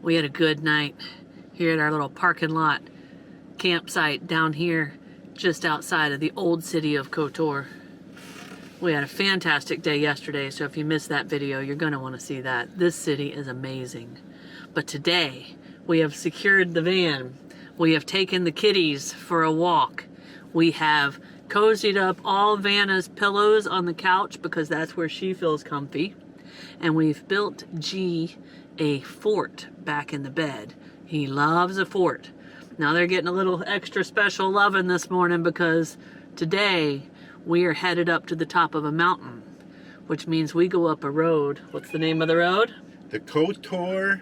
We had a good night here at our little parking lot campsite down here just outside of the old city of Kotor. We had a fantastic day yesterday, so if you missed that video, you're going to want to see that. This city is amazing. But today, we have secured the van. We have taken the kitties for a walk. We have cozied up all Vanna's pillows on the couch because that's where she feels comfy. And we've built G a fort back in the bed. He loves a fort. Now they're getting a little extra special loving this morning because today we are headed up to the top of a mountain, which means we go up a road. What's the name of the road? The Kotor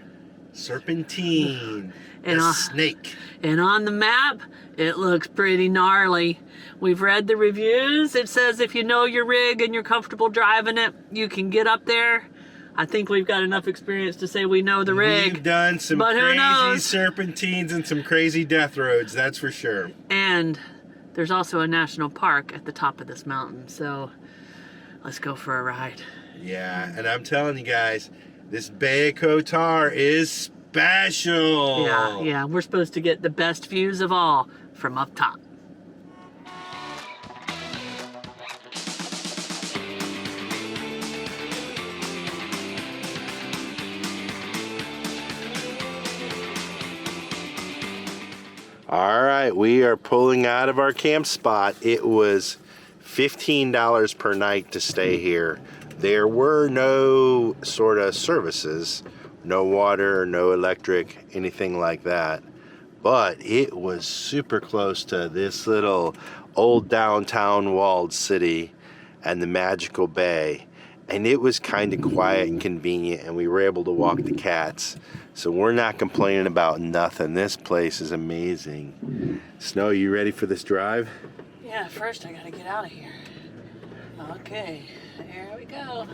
Serpentine. And the snake. And on the map, it looks pretty gnarly. We've read the reviews. It says if you know your rig and you're comfortable driving it, you can get up there. I think we've got enough experience to say we know the rig. We've done some crazy serpentines and some crazy death roads, that's for sure. And there's also a national park at the top of this mountain, so let's go for a ride. Yeah, and I'm telling you guys, this Bay of Kotor is special. Yeah, we're supposed to get the best views of all from up top. All right, we are pulling out of our camp spot. It was $15 per night to stay here. There were no sort of services, no water, no electric, anything like that. But it was super close to this little old downtown walled city and the magical bay. And it was kind of quiet and convenient, and we were able to walk the cats. So we're not complaining about nothing. This place is amazing. Snow, you ready for this drive? Yeah, first I gotta get out of here. Okay, here we go.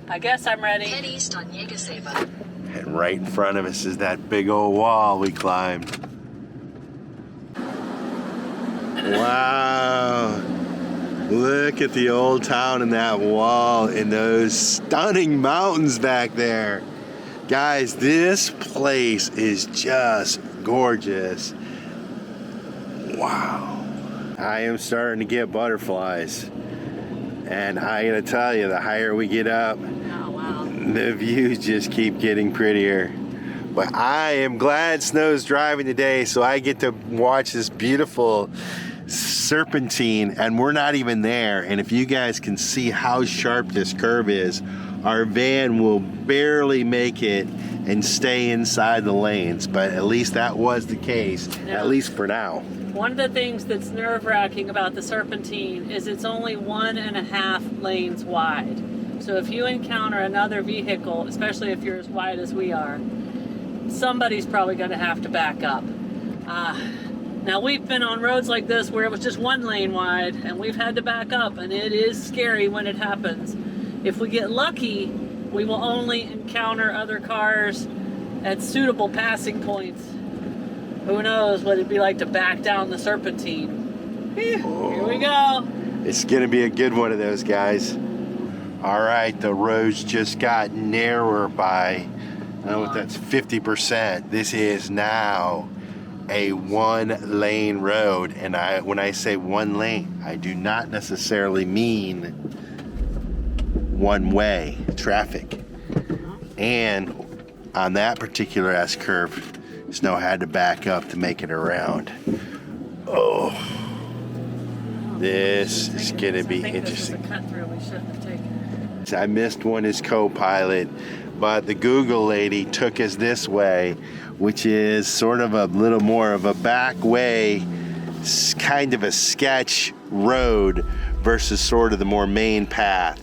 I guess I'm ready. Head east on Yegaseva. And right in front of us is that big old wall we climbed. Wow. Look at the old town and that wall and those stunning mountains back there. Guys, this place is just gorgeous. Wow. I am starting to get butterflies. And I gotta tell you, the higher we get up, the views just keep getting prettier. But I am glad Snow's driving today, so I get to watch this beautiful serpentine, and we're not even there. And if you guys can see how sharp this curve is, our van will barely make it and stay inside the lanes. But at least that was the case, at least for now. One of the things that's nerve-wracking about the serpentine is it's only 1.5 lanes wide. So if you encounter another vehicle, especially if you're as wide as we are, somebody's probably going to have to back up. Now we've been on roads like this where it was just 1 lane wide and we've had to back up, and it is scary when it happens. If we get lucky, we will only encounter other cars at suitable passing points. Who knows what it'd be like to back down the serpentine. Here we go. It's gonna be a good one of those, guys. All right, the roads just got narrower by, I don't know what that's, 50%. This is now a 1-lane road, and when I say 1 lane, I do not necessarily mean one-way traffic. And on that particular S-curve, Snow had to back up to make it around. Oh, this is gonna be interesting. This is a cut through we shouldn't have taken. I missed one as co-pilot, but the Google lady took us this way, which is sort of a little more of a back way, kind of a sketch road versus sort of the more main path.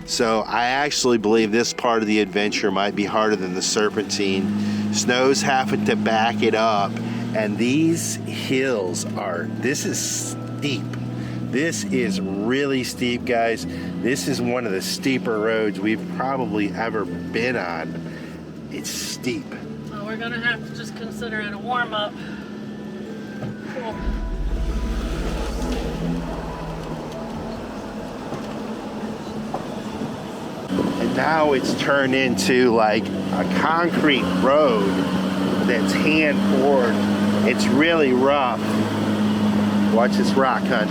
So I actually believe this part of the adventure might be harder than the serpentine. Snow's having to back it up, and these hills this is steep. This is really steep, guys. This is one of the steeper roads we've probably ever been on. It's steep. So we're gonna have to just consider it a warm-up. Cool. And now it's turned into like a concrete road that's hand poured. It's really rough. Watch this rock, hun.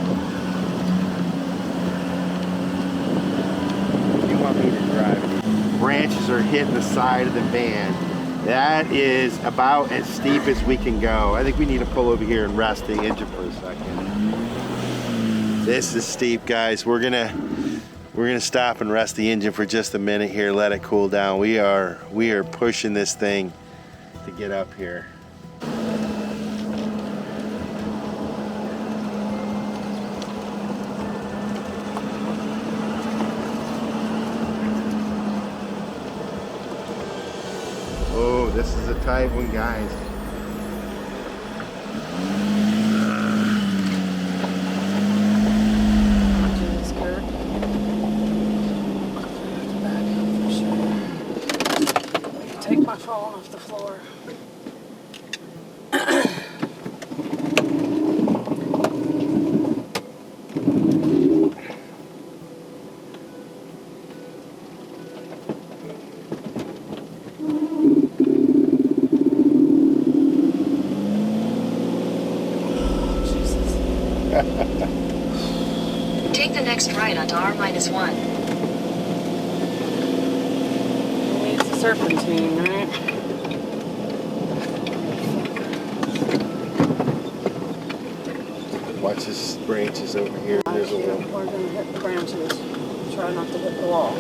You want me to drive it? Branches are hitting the side of the van. That is about as steep as we can go. I think we need to pull over here and rest the engine for a second. This is steep, guys. We're gonna stop and rest the engine for just a minute here, let it cool down. We are pushing this thing to get up here. Oh, this is a tight one, guys. Take my phone off the floor. Take the next right onto R-1. It's the Serpentine, right? Watch this branches over here. There's a little. We're gonna hit the branches. Try not to hit the wall.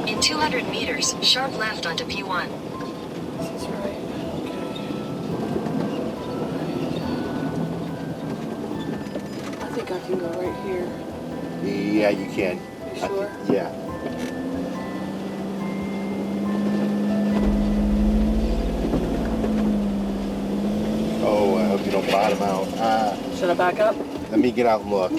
In 200 meters, sharp left onto P1. This is right. Okay. I think I can go right here. Yeah, you can. You sure? Yeah. Oh, I hope you don't bottom out. Should I back up? Let me get out and look.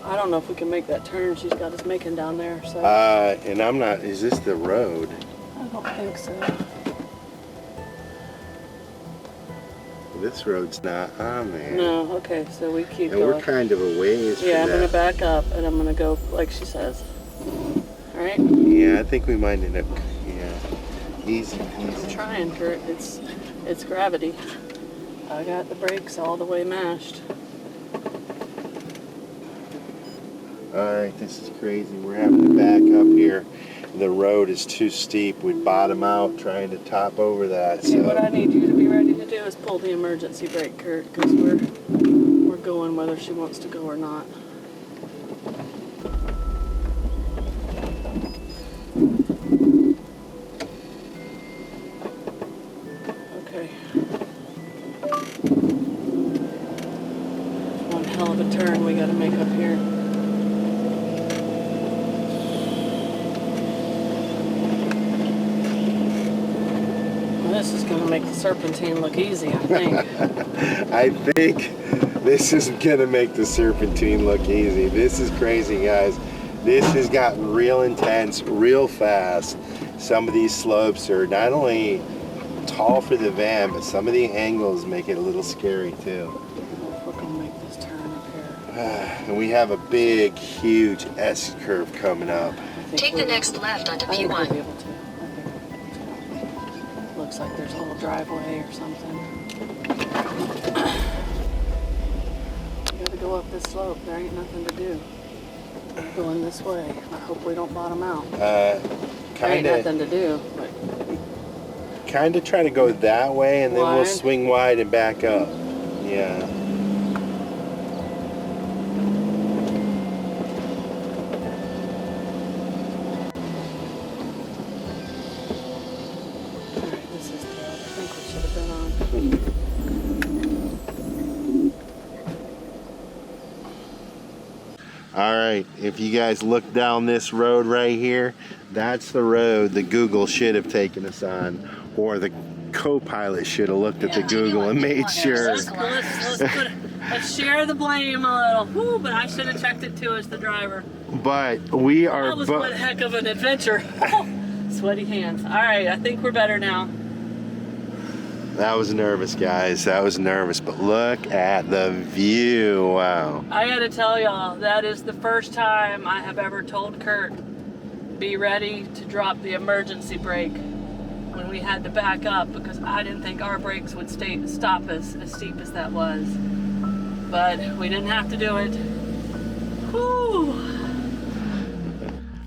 I don't know if we can make that turn she's got us making down there, so. And I'm not, is this the road? I don't think so. This road's not on there. No, okay, so we keep And going. we're kind of a ways Yeah, I'm from gonna that. back up and I'm gonna go like she says. Alright? Yeah, I think we might end up, yeah. Easy, I'm easy. trying, Kurt. It's gravity. I got the brakes all the way mashed. Alright, this is crazy. We're having to back up here. The road is too steep. We'd bottom out trying to top over that. Okay, what I need you to be ready to do is pull the emergency brake, Kurt, because we're going whether she wants to go or not. Okay. One hell of a turn we got to make up here. This is going to make the Serpentine look easy, I think. I think this is gonna make the Serpentine look easy. This is crazy, guys. This has gotten real intense, real fast. Some of these slopes are not only tall for the van, but some of the angles make it a little scary too. If we're going to make this turn up here. And we have a big, huge S curve coming up. I think Take the next left onto I think we'll be P1. able to. Looks like there's a little driveway or something. You gotta go up this slope. There ain't nothing to do. We're going this way. I hope we don't bottom out. There ain't nothing to do. But Kind of try to go that way, and then we'll Wide? swing wide and back up. Yeah. alright, this is the road I think we should have been on. All right, if you guys look down this road right here, that's the road the Google should have taken us on, or the co-pilot should have looked at the Google and made sure. Let's put Let's share the blame a little. Woo, but I should have checked it too as the driver. But we are. That was one heck of an adventure. Sweaty hands. All right, I think we're better now. That was nervous, guys. That was nervous. But look at the view. Wow. I gotta tell y'all, that is the first time I have ever told Kurt, be ready to drop the emergency brake when we had to back up, because I didn't think our brakes would stop us as steep as that was. But we didn't have to do it. Whew.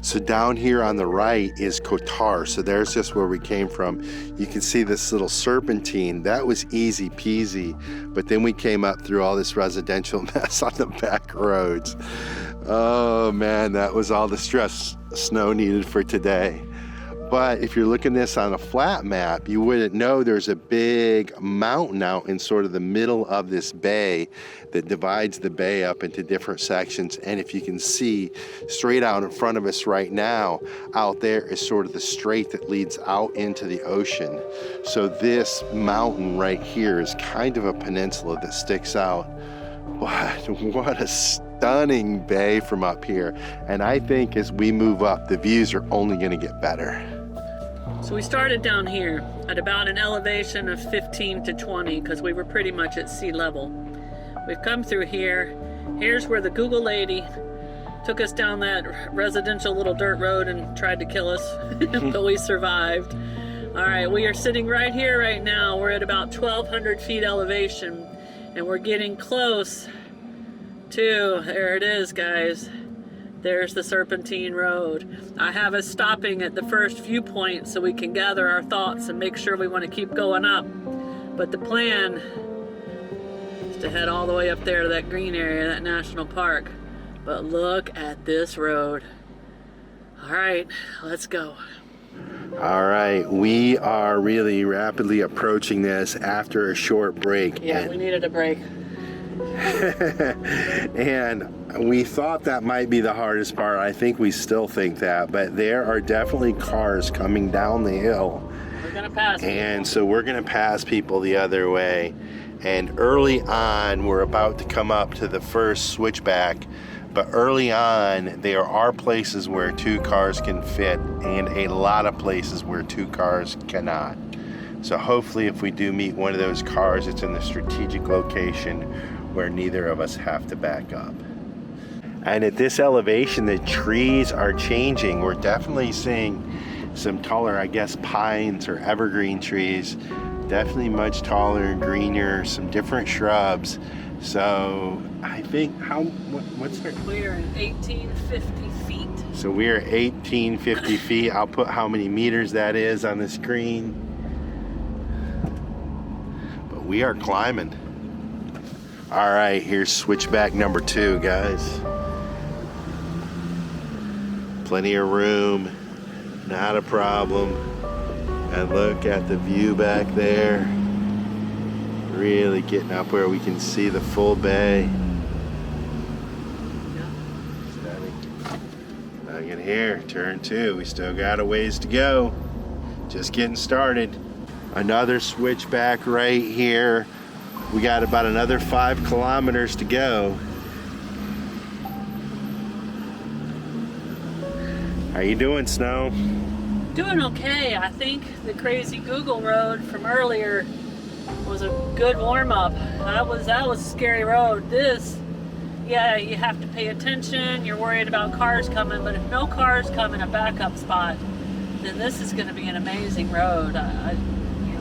So down here on the right is Curt. So there's just where we came from. You can see this little serpentine. That was easy peasy. But then we came up through all this residential mess on the back roads. Oh man, that was all the stress Snow needed for today. But if you're looking at this on a flat map, you wouldn't know there's a big mountain out in sort of the middle of this bay that divides the bay up into different sections. And if you can see straight out in front of us right now, out there is sort of the strait that leads out into the ocean. So this mountain right here is kind of a peninsula that sticks out. What a stunning bay from up here. And I think as we move up, the views are only going to get better. So we started down here at about an elevation of 15 to 20 because we were pretty much at sea level. We've come through here. Here's where the Google lady took us down that residential little dirt road and tried to kill us, but we survived. All right, we are sitting right here right now. We're at about 1,200 feet elevation, and we're getting close to, there it is, guys. There's the Serpentine Road. I have us stopping at the first viewpoint so we can gather our thoughts and make sure we want to keep going up. But the plan is to head all the way up there to that green area, that national park. But look at this road. All right, let's go. All right, we are really rapidly approaching this after a short break. Yeah, we needed a break. And we thought that might be the hardest part. I think we still think that, but there are definitely cars coming down the hill. We're gonna pass people. And so we're gonna pass people the other way. And early on, we're about to come up to the first switchback, but early on, there are places where two cars can fit and a lot of places where two cars cannot. So hopefully if we do meet one of those cars, it's in the strategic location where neither of us have to back up. And at this elevation, the trees are changing. We're definitely seeing some taller, I guess, pines or evergreen trees. Definitely much taller and greener, some different shrubs. So I think, what's our... We're at 1850 feet. So we are 1850 feet. I'll put how many meters that is on the screen. But we are climbing. All right, here's switchback number 2, guys. Plenty of room, not a problem. And look at the view back there. Really getting up where we can see the full bay. Back in here, turn 2. We still got a ways to go. Just getting started. Another switchback right here. We got about another 5 kilometers to go. How you doing, Snow? Doing okay. I think the crazy Google road from earlier was a good warm-up. That was a scary road. This, yeah, you have to pay attention. You're worried about cars coming, but if no cars come in a backup spot, then this is going to be an amazing road.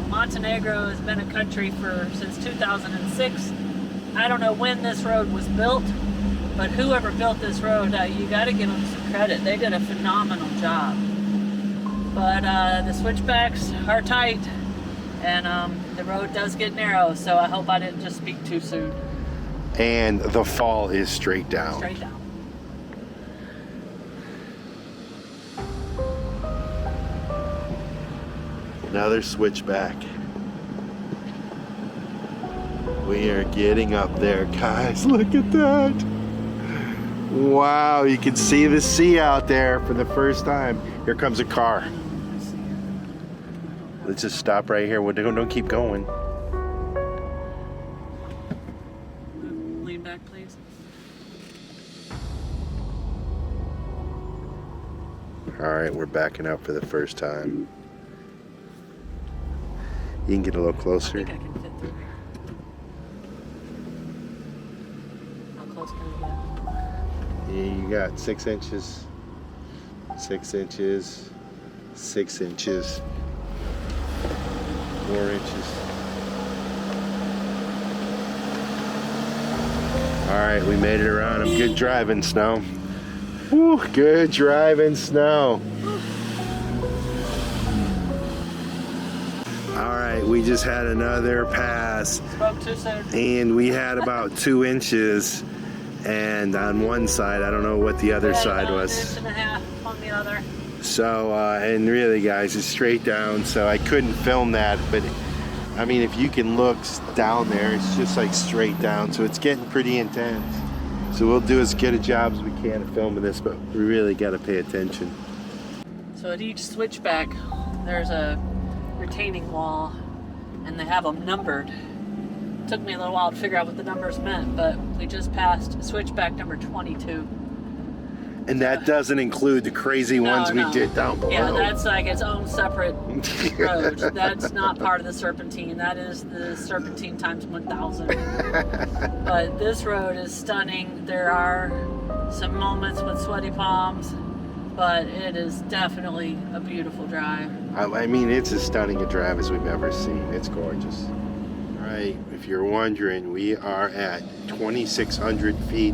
Montenegro has been a country since 2006. I don't know when this road was built, but whoever built this road, you got to give them some credit. They did a phenomenal job. But the switchbacks are tight, and the road does get narrow, so I hope I didn't just speak too soon. And the fall is straight down. Straight down. Another switchback. We are getting up there, guys. Look at that. Wow, you can see the sea out there for the first time. Here comes a car. Let's just stop right here. Don't keep going. All right, we're backing up for the first time. You can get a little I closer. think I can fit through here. How close can we get? Yeah, you got 6 inches, 6 inches, 6 inches, 4 inches. All right, we made it around. Good driving, Snow. Woo, good driving, Snow. All right, we just had another pass, Spoke too soon. and we had about 2 inches. And on one side, I don't know what the other side was. 1.5 inches on the other. So, and really, guys, it's straight down, so I couldn't film that. But I mean, if you can look down there, it's just like straight down, so it's getting pretty intense. So we'll do as good a job as we can of filming this, but we really got to pay attention. So at each switchback, there's a retaining wall, and they have them numbered. It took me a little while to figure out what the numbers meant, but we just passed switchback number 22. And that doesn't include the crazy ones we did down below. Yeah, that's like its own separate road. That's not part of the Serpentine. That is the Serpentine times 1,000. But this road is stunning. There are some moments with sweaty palms, but it is definitely a beautiful drive. I mean, it's as stunning a drive as we've ever seen. It's gorgeous. All right, if you're wondering, we are at 2,600 feet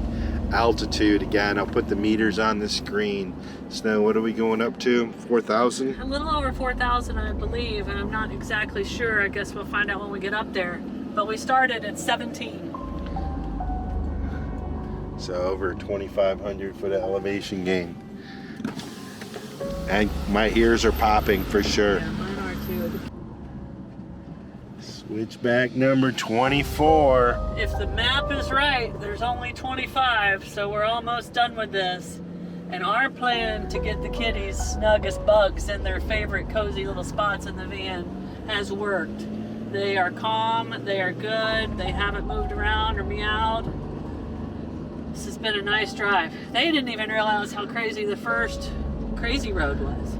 altitude. Again, I'll put the meters on the screen. Snow, what are we going up to? 4,000? A little over 4,000, I believe, and I'm not exactly sure. I guess we'll find out when we get up there. But we started at 17. So over 2,500 foot of elevation gain. And my ears are popping for sure. Yeah, mine are too. Switchback number 24. If the map is right, there's only 25, so we're almost done with this. And our plan to get the kitties snug as bugs in their favorite cozy little spots in the van has worked. They are calm, they are good, they haven't moved around or meowed. This has been a nice drive. They didn't even realize how crazy the first crazy road was.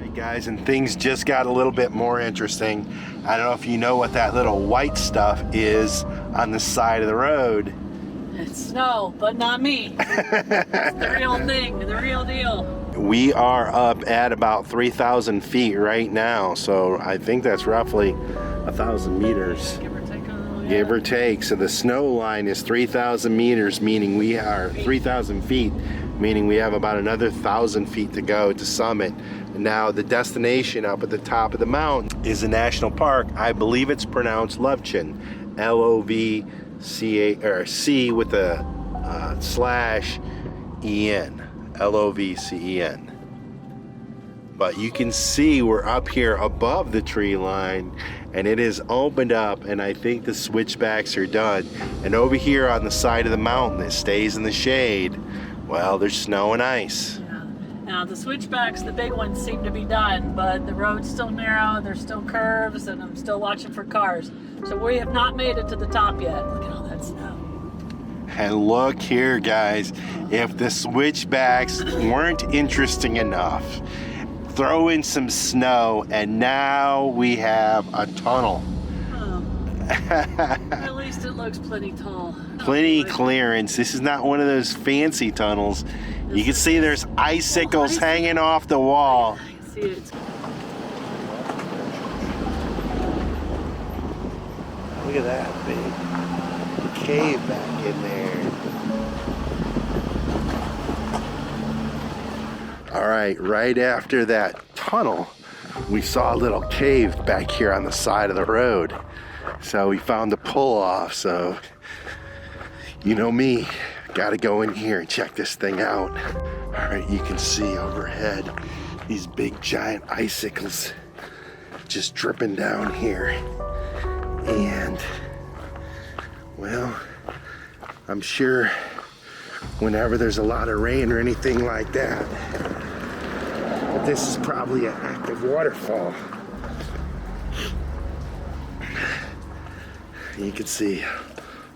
Hey guys, and things just got a little bit more interesting. I don't know if you know what that little white stuff is on the side of the road. It's snow, but not me. It's the real thing, the real deal. We are up at about 3,000 feet right now, so I think that's roughly 1,000 meters. Give or take a little, yeah. Give or take. So the snow line is 3,000 meters, meaning we are 3,000 feet, meaning we have about another 1,000 feet to go to summit. Now the destination up at the top of the mountain is a national park. I believe it's pronounced Lovecen, L-O-V-C-A or C with a slash E-N, L-O-V-C-E-N. But you can see we're up here above the tree line, and it is opened up, and I think the switchbacks are done. And over here on the side of the mountain that stays in the shade, well, there's snow and ice. Now the switchbacks, the big ones, seem to be done, but the road's still narrow, there's still curves, and I'm still watching for cars. So we have not made it to the top yet. Look at all that snow. And look here, guys, if the switchbacks weren't interesting enough, throw in some snow, and now we have a tunnel. Oh. At least it looks plenty tall. Plenty clearance. This is not one of those fancy tunnels. You can see there's icicles hanging off the wall. I can see it. Look at that big cave back in there. All right after that tunnel, we saw a little cave back here on the side of the road. So we found a pull off. So, you know me, gotta go in here and check this thing out. All right, you can see overhead these big giant icicles just dripping down here. And, well, I'm sure whenever there's a lot of rain or anything like that, but this is probably an active waterfall. You can see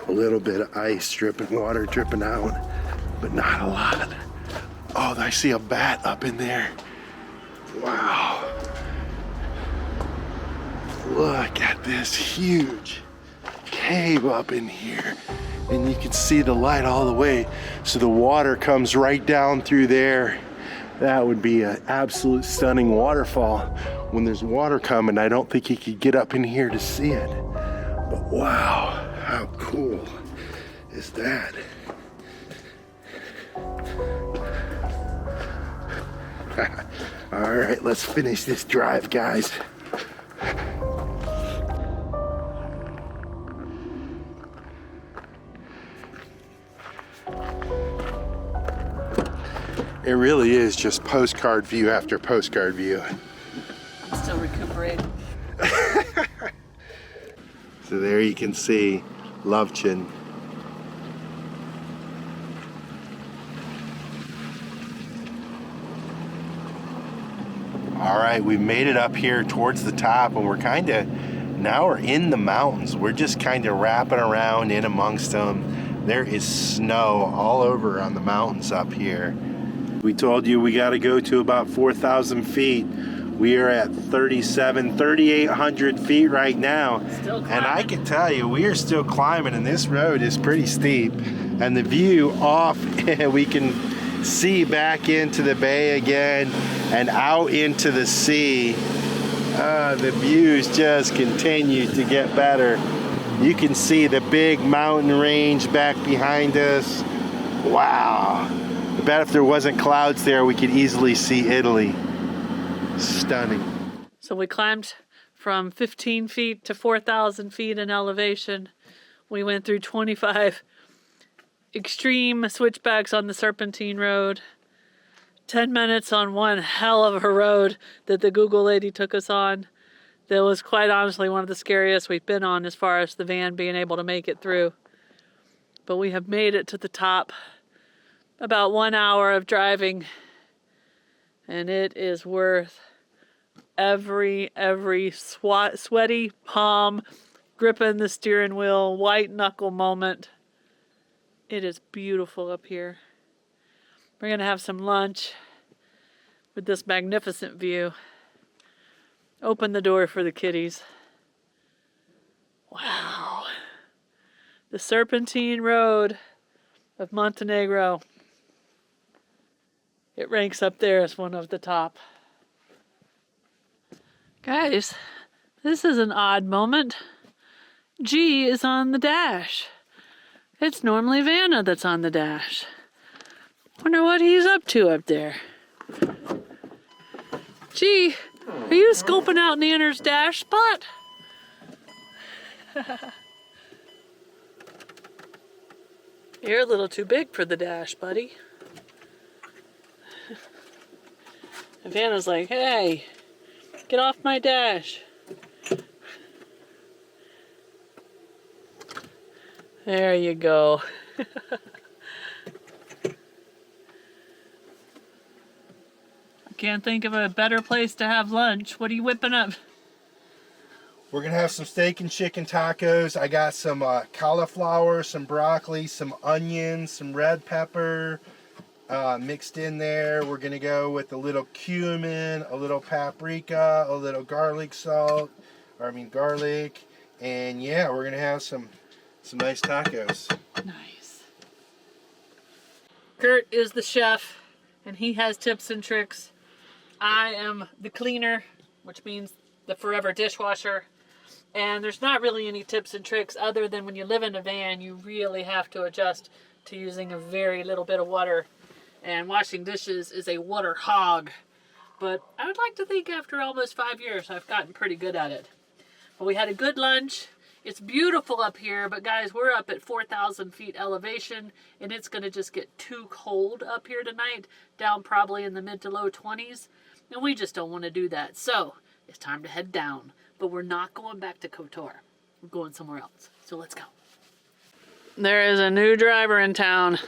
a little bit of ice dripping, water dripping out, but not a lot. Oh, I see a bat up in there. Wow. Look at this huge cave up in here. And you can see the light all the way. So the water comes right down through there. That would be an absolute stunning waterfall. When there's water coming, I don't think you could get up in here to see it. But wow, how cool is that? All right, let's finish this drive, guys. It really is just postcard view after postcard view. I'm still recuperating. So there you can see Lovchin. All right, we made it up here towards the top, and now we're in the mountains. We're just kind of wrapping around in amongst them. There is snow all over on the mountains up here. We told you we got to go to about 4,000 feet. We are at 3,800 feet right now. Still climbing. And I can tell you, we are still climbing, and this road is pretty steep. And the view off, we can see back into the bay again and out into the sea. The views just continue to get better. You can see the big mountain range back behind us. Wow. I bet if there wasn't clouds there, we could easily see Italy. Stunning. So we climbed from 15 feet to 4,000 feet in elevation. We went through 25 extreme switchbacks on the Serpentine road. 10 minutes on one hell of a road that the Google lady took us on. That was quite honestly one of the scariest we've been on as far as the van being able to make it through. But we have made it to the top. About 1 hour of driving. And it is worth every sweaty palm, gripping the steering wheel, white knuckle moment. It is beautiful up here. We're gonna have some lunch with this magnificent view. Open the door for the kitties. Wow. The Serpentine Road of Montenegro. It ranks up there as one of the top. Guys, this is an odd moment. G is on the dash. It's normally Vanna that's on the dash. Wonder what he's up to up there. G, are you scoping out Nanner's dash spot? You're a little too big for the dash, buddy. And Vanna's like, hey, get off my dash. There you go. I can't think of a better place to have lunch. What are you whipping up? We're gonna have some steak and chicken tacos. I got some cauliflower, some broccoli, some onions, some red pepper mixed in there. We're gonna go with a little cumin, a little paprika, a little garlic garlic, and yeah, we're gonna have some nice tacos. Nice. Kurt is the chef, and he has tips and tricks. I am the cleaner, which means the forever dishwasher. And there's not really any tips and tricks other than when you live in a van, you really have to adjust to using a very little bit of water. And washing dishes is a water hog. But I would like to think after almost 5 years, I've gotten pretty good at it. But we had a good lunch. It's beautiful up here, but guys, we're up at 4,000 feet elevation, and it's going to just get too cold up here tonight, down probably in the mid to low 20s, and we just don't want to do that. So it's time to head down, but we're not going back to Kotor. We're going somewhere else. So let's go. There is a new driver in town.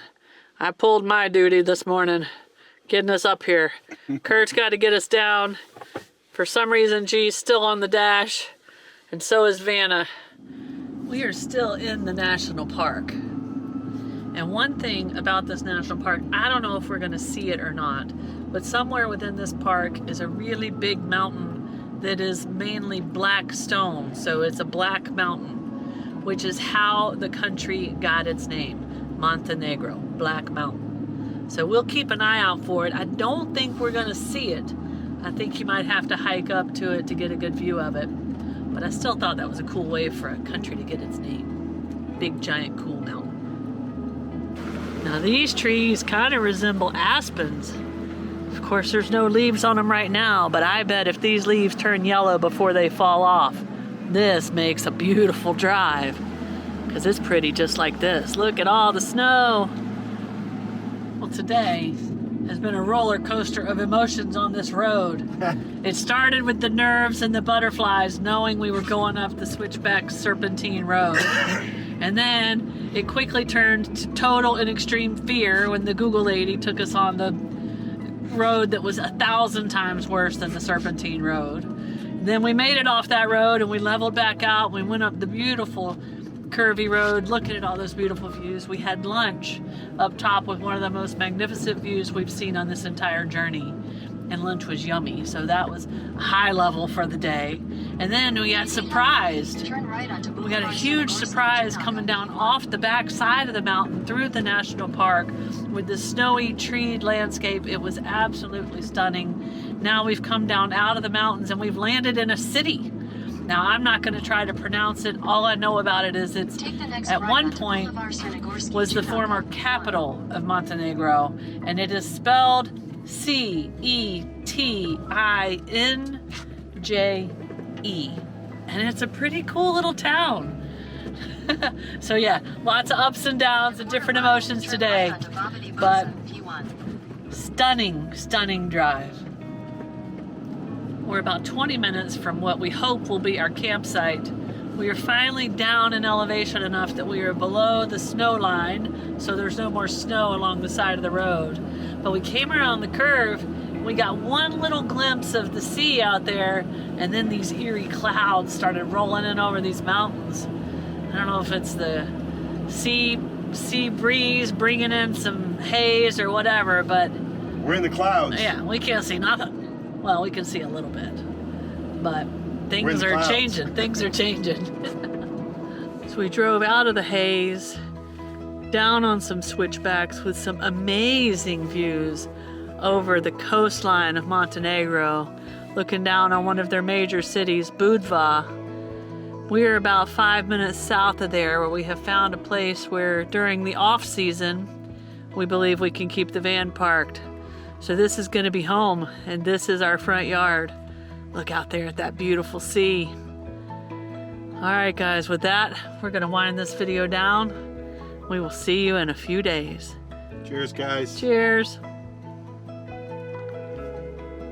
I pulled my duty this morning, getting us up here. Kurt's got to get us down. For some reason, G's still on the dash, and so is Vanna. We are still in the national park. And one thing about this national park, I don't know if we're going to see it or not, but somewhere within this park is a really big mountain that is mainly black stone. So it's a black mountain, which is how the country got its name, Montenegro, Black Mountain. So we'll keep an eye out for it. I don't think we're going to see it. I think you might have to hike up to it to get a good view of it. But I still thought that was a cool way for a country to get its name. Big, giant, cool mountain. Now these trees kind of resemble aspens. Of course, there's no leaves on them right now, but I bet if these leaves turn yellow before they fall off, this makes a beautiful drive. Because it's pretty just like this. Look at all the snow. Well, today has been a roller coaster of emotions on this road. It started with the nerves and the butterflies, knowing we were going up the switchback serpentine road. And then it quickly turned to total and extreme fear when the Google lady took us on the road that was 1,000 times worse than the serpentine road. Then we made it off that road and we leveled back out. We went up the beautiful curvy road, looking at all those beautiful views. We had lunch up top with one of the most magnificent views we've seen on this entire journey. And lunch was yummy, so that was high level for the day. And then we got surprised. We got a huge surprise coming down off the back side of the mountain through the national park with the snowy treed landscape. It was absolutely stunning. Now we've come down out of the mountains and we've landed in a city. Now I'm not going to try to pronounce it. All I know about it is it's at one point was the former capital of Montenegro, and it is spelled C-E-T-I-N-J-E. And it's a pretty cool little town. So yeah, lots of ups and downs and different emotions today. But stunning, stunning drive. We're about 20 minutes from what we hope will be our campsite. We are finally down in elevation enough that we are below the snow line, so there's no more snow along the side of the road. But we came around the curve, we got one little glimpse of the sea out there, and then these eerie clouds started rolling in over these mountains. I don't know if it's the sea breeze bringing in some haze or whatever, but We're in the clouds. yeah, we can't see nothing. Well, we can see a little bit, but things are changing. Things are changing. So we drove out of the haze, down on some switchbacks with some amazing views over the coastline of Montenegro, looking down on one of their major cities, Budva. We are about 5 minutes south of there, where we have found a place where during the off season, we believe we can keep the van parked. So this is going to be home, and this is our front yard. Look out there at that beautiful sea. All right, guys, with that, we're going to wind this video down. We will see you in a few days. Cheers, guys. Cheers.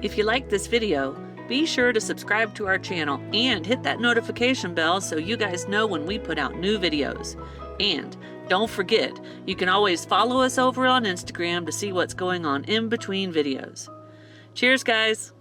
If you like this video, be sure to subscribe to our channel and hit that notification bell so you guys know when we put out new videos. And don't forget, you can always follow us over on Instagram to see what's going on in between videos. Cheers, guys.